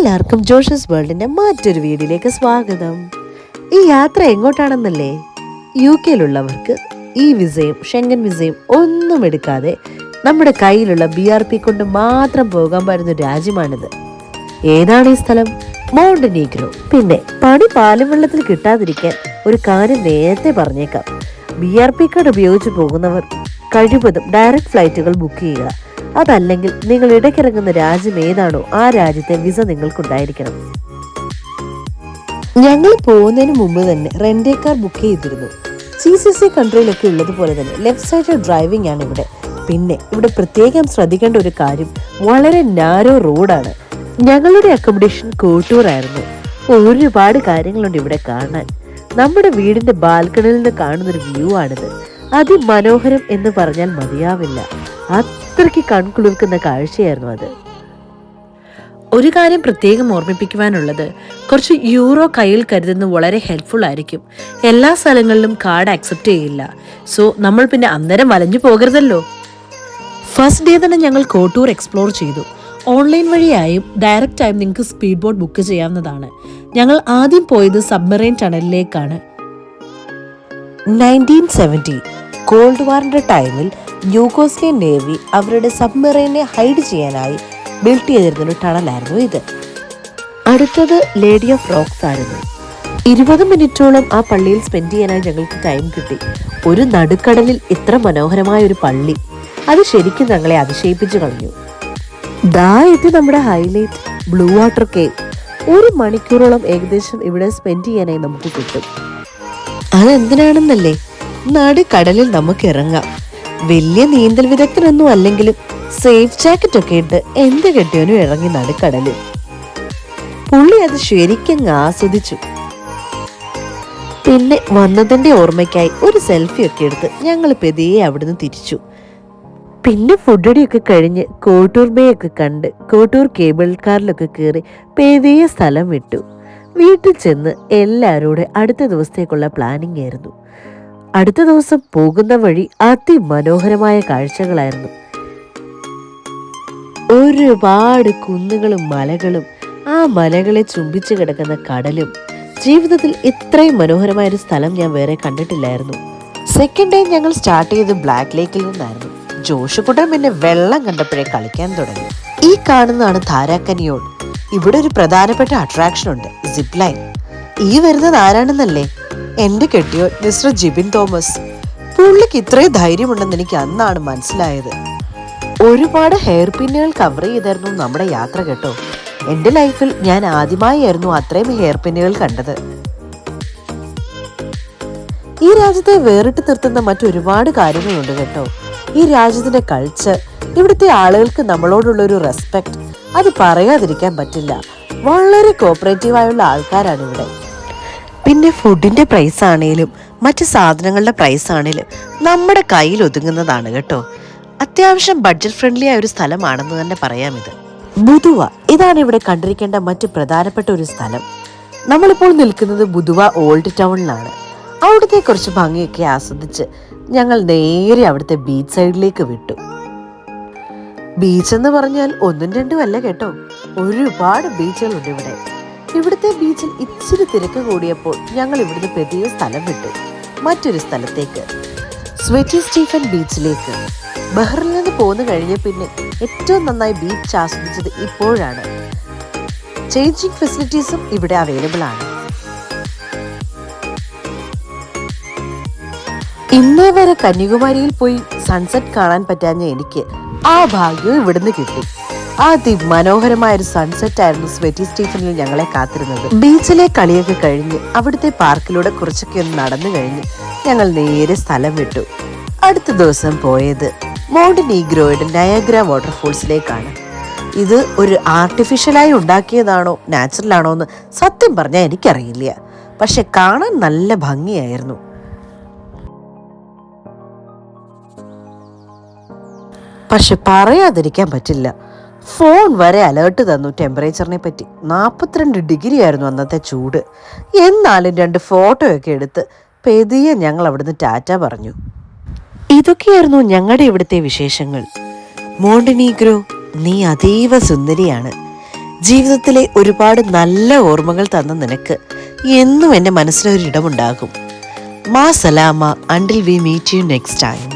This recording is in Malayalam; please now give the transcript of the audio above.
എല്ലാവർക്കും ജോഷസ് വേൾഡിന്റെ മറ്റൊരു വീഡിയോയിലേക്ക് സ്വാഗതം. ഈ യാത്ര എങ്ങോട്ടാണെന്നല്ലേ? UK-യിലുള്ളവർക്ക് ഈ വിസയും ഷെങ്കൻ വിസയും ഒന്നും എടുക്കാതെ നമ്മുടെ കയ്യിലുള്ള BRP കൊണ്ട് മാത്രം പോകാൻ പറ്റുന്ന രാജ്യമാണിത്. ഏതാണ് ഈ സ്ഥലം? മോണ്ടനീഗ്രോ. പിന്നെ പണി പാലും വെള്ളത്തിൽ കിട്ടാതിരിക്കാൻ ഒരു കാര്യം നേരത്തെ പറഞ്ഞേക്കാം. BRP കാർഡ് ഉപയോഗിച്ച് പോകുന്നവർ കഴിവതും ഡയറക്റ്റ് ഫ്ലൈറ്റുകൾ ബുക്ക് ചെയ്യുക. അതല്ലെങ്കിൽ നിങ്ങൾ ഇടയ്ക്കിറങ്ങുന്ന രാജ്യം ഏതാണോ ആ രാജ്യത്തെ വിസ നിങ്ങൾക്കുണ്ടായിരിക്കണം. ഞങ്ങൾ പോകുന്നതിന് മുമ്പ് തന്നെ റെന്റേ കാർ ബുക്ക് ചെയ്തിരുന്നു. GCC കൺട്രിയിലൊക്കെ ഉള്ളതുപോലെ തന്നെ ലെഫ്റ്റ് സൈഡ് ഡ്രൈവിംഗ് ആണ് ഇവിടെ. പിന്നെ ഇവിടെ പ്രത്യേകം ശ്രദ്ധിക്കേണ്ട ഒരു കാര്യം, വളരെ നാരോ റോഡാണ്. ഞങ്ങളുടെ അക്കോമഡേഷൻ കോട്ടൂർ ആയിരുന്നു. ഒരുപാട് കാര്യങ്ങളുണ്ട് ഇവിടെ കാണാൻ. നമ്മുടെ വീടിന്റെ ബാൽക്കണിയിൽ നിന്ന് കാണുന്നൊരു വ്യൂ ആണിത്. അതിമനോഹരം എന്ന് പറഞ്ഞാൽ മതിയാവില്ല. അത്രയ്ക്ക് കൺകുളിർക്കുന്ന കാഴ്ചയായിരുന്നു അത്. ഒരു കാര്യം പ്രത്യേകം ഓർമ്മിപ്പിക്കുവാനുള്ളത്, കുറച്ച് യൂറോ കയ്യിൽ കരുതുന്നത് വളരെ ഹെൽപ്ഫുൾ ആയിരിക്കും. എല്ലാ സ്ഥലങ്ങളിലും കാർഡ് ആക്സെപ്റ്റ് ചെയ്യില്ല. സോ നമ്മൾ പിന്നെ അന്നേരം വലഞ്ഞു പോകരുതല്ലോ. ഫസ്റ്റ് ഡേ തന്നെ ഞങ്ങൾ കോട്ടൂർ എക്സ്പ്ലോർ ചെയ്തു. ഓൺലൈൻ വഴിയായും ഡയറക്റ്റായും നിങ്ങൾക്ക് സ്പീഡ് ബോട്ട് ബുക്ക് ചെയ്യാവുന്നതാണ്. ഞങ്ങൾ ആദ്യം പോയത് സബ്മറൈൻ ടണലിലേക്കാണ്. 1970 കോൾഡ് വാറിന്റെ ടൈമിൽ യൂഗോസ്ലേവിയൻ നേവി അവരുടെ സബ്മറൈനെ ഹൈഡ് ചെയ്യാനായി ബിൽഡ് ചെയ്തിരുന്നൊരു ടണലായിരുന്നു ഇത്. അടുത്തത് ലേഡി ഓഫ് റോക്സ് ആയിരുന്നു. 20 മിനിറ്റോളം ആ പള്ളിയിൽ സ്പെൻഡ് ചെയ്യാനായി ഞങ്ങൾക്ക് ടൈം കിട്ടി. ഒരു നടുക്കടലിൽ ഇത്ര മനോഹരമായ ഒരു പള്ളി, അത് ശരിക്കും ഞങ്ങളെ അതിശയിപ്പിച്ചു കളഞ്ഞു. ദാ എത്തി നമ്മുടെ ഹൈലൈറ്റ്, ബ്ലൂ വാട്ടർ കേവ്. 1 മണിക്കൂറോളം ഏകദേശം ഇവിടെ സ്പെൻഡ് ചെയ്യാനായി നമുക്ക് കിട്ടും. അതെന്തിനാണെന്നല്ലേ? നടുക്കടലിൽ നമുക്ക് ഇറങ്ങാം. വലിയ നീന്തൽ വിദഗ്ധനൊന്നും അല്ലെങ്കിലും സേഫ് ജാക്കറ്റ് ഒക്കെ ഇട്ട് എന്ത് കെട്ടിയവനും ഇറങ്ങി നടുക്കടലിൽ. പുള്ളി അത് ശരിക്കും ആസ്വദിച്ചു. പിന്നെ വന്നതിന്റെ ഓർമ്മയ്ക്കായി ഒരു സെൽഫി ഒക്കെ എടുത്ത് ഞങ്ങൾ പെതിയെ അവിടുന്ന് തിരിച്ചു. പിന്നെ ഫുഡടിയൊക്കെ കഴിഞ്ഞ് കോട്ടൂർ ബേ ഒക്കെ കണ്ട് കോട്ടൂർ കേബിൾ കാറിലൊക്കെ കയറി പെതിയെ സ്ഥലം വിട്ടു. വീട്ടിൽ ചെന്ന് എല്ലാവരോടും അടുത്ത ദിവസത്തേക്കുള്ള പ്ലാനിങ് ആയിരുന്നു. അടുത്ത ദിവസം പോകുന്ന വഴി അതിമനോഹരമായ കാഴ്ചകളായിരുന്നു. ഒരുപാട് കുന്നുകളും മലകളും, ആ മലകളെ ചുംബിച്ചു കിടക്കുന്ന കടലും. ജീവിതത്തിൽ ഇത്രയും മനോഹരമായൊരു സ്ഥലം ഞാൻ വേറെ കണ്ടിട്ടില്ലായിരുന്നു. സെക്കൻഡ് ഡേ ഞങ്ങൾ സ്റ്റാർട്ട് ചെയ്ത് ബ്ലാക്ക് ലേക്കിൽ നിന്നായിരുന്നു. ജോഷുകുട്ടൻ പിന്നെ വെള്ളം കണ്ടപ്പോഴേ കളിക്കാൻ തുടങ്ങി. ഈ കാണുന്നതാണ് ധാരാക്കനിയോൺ. ഇവിടെ ഒരു പ്രധാനപ്പെട്ട അട്രാക്ഷൻ ഉണ്ട്, സിപ്പ് ലൈൻ. ഈ വരുന്നത് ആരാണെന്നല്ലേ? എന്റെ കെട്ടിയോ മിസ്റ്റർ ജിബിൻ തോമസ്. പുള്ളിക്ക് ഇത്രയും ധൈര്യമുണ്ടെന്ന് എനിക്ക് അന്നാണ് മനസ്സിലായത്. ഒരുപാട് ഹെയർ പിന്നുകൾ കവർ ചെയ്തായിരുന്നു നമ്മുടെ യാത്ര കേട്ടോ. എന്റെ ലൈഫിൽ ഞാൻ ആദ്യമായിരുന്നു അത്രയും ഹെയർ പിന്നുകൾ കണ്ടത്. ഈ രാജ്യത്തെ വേറിട്ട് നിർത്തുന്ന മറ്റൊരുപാട് കാര്യങ്ങളുണ്ട് കേട്ടോ. ഈ രാജ്യത്തിന്റെ കൾച്ചർ, ഇവിടുത്തെ ആളുകൾക്ക് നമ്മളോടുള്ള ഒരു റെസ്പെക്ട്, അത് പറയാതിരിക്കാൻ പറ്റില്ല. വളരെ കോപ്പറേറ്റീവായുള്ള ആൾക്കാരാണ് ഇവിടെ. പിന്നെ ഫുഡിന്റെ പ്രൈസ് ആണേലും മറ്റ് സാധനങ്ങളുടെ പ്രൈസ് ആണേലും നമ്മുടെ കയ്യിൽ ഒതുങ്ങുന്നതാണ് കേട്ടോ. അത്യാവശ്യം ബഡ്ജറ്റ് ഫ്രണ്ട്ലി ആയ ഒരു സ്ഥലമാണെന്ന് തന്നെ പറയാം ഇത്. ബുധുവ, ഇതാണ് ഇവിടെ കണ്ടിരിക്കേണ്ട മറ്റ് പ്രധാനപ്പെട്ട ഒരു സ്ഥലം. നമ്മളിപ്പോൾ നിൽക്കുന്നത് ബുധുവ ഓൾഡ് ടൗണിലാണ്. അവിടുത്തെ കുറച്ച് ഭംഗിയൊക്കെ ആസ്വദിച്ച് ഞങ്ങൾ നേരെ അവിടുത്തെ ബീച്ച് സൈഡിലേക്ക് വിട്ടു. ബീച്ച് എന്ന് പറഞ്ഞാൽ 1ഉം 2ഉം അല്ല കേട്ടോ, ഒരുപാട് ബീച്ചുകളുണ്ട് ഇവിടെ. ഇവിടുത്തെ ബീച്ചിൽ ഇച്ചിരി തിരക്ക് കൂടിയപ്പോൾ ഞങ്ങൾ ഇവിടുന്ന് പെതിയ സ്ഥലം വിട്ടു മറ്റൊരു സ്ഥലത്തേക്ക്, സ്വെറ്റി സ്റ്റീഫൻ ബീച്ചിലേക്ക്. ബഹ്റിൽ നിന്ന് പോന്നു കഴിഞ്ഞ പിന്നെ ഏറ്റവും നന്നായി ബീച്ച് ആസ്വദിച്ചത് ഇപ്പോഴാണ്. ചേഞ്ചിങ് ഫെസിലിറ്റീസും ഇവിടെ അവൈലബിൾ ആണ്. ഇന്നേ വരെ കന്യാകുമാരിയിൽ പോയി സൺസെറ്റ് കാണാൻ പറ്റാഞ്ഞ എനിക്ക് ആ ഭാഗ്യവും ഇവിടുന്ന് കിട്ടി. അതിമനോഹരമായ ഒരു സൺസെറ്റ് ആയിരുന്നു സ്വെറ്റി സ്റ്റീഫനിൽ ഞങ്ങളെ കാത്തിരുന്നത്. ബീച്ചിലെ കളിയൊക്കെ കഴിഞ്ഞ് അവിടുത്തെ പാർക്കിലൂടെ കുറച്ചൊക്കെ ഒന്ന് നടന്നു കഴിഞ്ഞ് ഞങ്ങൾ നേരെ സ്ഥലം വിട്ടു. അടുത്ത ദിവസം പോയത് മോണ്ടനീഗ്രോയുടെ നയാഗ്ര വാട്ടർഫോൾസിലേക്കാണ്. ഇത് ഒരു ആർട്ടിഫിഷ്യലായി ഉണ്ടാക്കിയതാണോ നാച്ചുറൽ ആണോ എന്ന് സത്യം പറഞ്ഞാൽ എനിക്കറിയില്ല. പക്ഷെ കാണാൻ നല്ല ഭംഗിയായിരുന്നു. പക്ഷെ പറയാതിരിക്കാൻ പറ്റില്ല, ഫോൺ വരെ അലേർട്ട് തന്നു ടെമ്പറേച്ചറിനെ പറ്റി. 42 ഡിഗ്രി ആയിരുന്നു അന്നത്തെ ചൂട്. എന്നാലും 2 ഫോട്ടോയൊക്കെ എടുത്ത് പെതിയെ ഞങ്ങൾ അവിടുന്ന് ടാറ്റ പറഞ്ഞു. ഇതൊക്കെയായിരുന്നു ഞങ്ങളുടെ ഇവിടുത്തെ വിശേഷങ്ങൾ. മോണ്ടനീഗ്രോ, നീ അതീവ സുന്ദരിയാണ്. ജീവിതത്തിലെ ഒരുപാട് നല്ല ഓർമ്മകൾ തന്ന നിനക്ക് എന്നും എൻ്റെ മനസ്സിലൊരിടമുണ്ടാകും. മാ സലാമ until we meet you next time.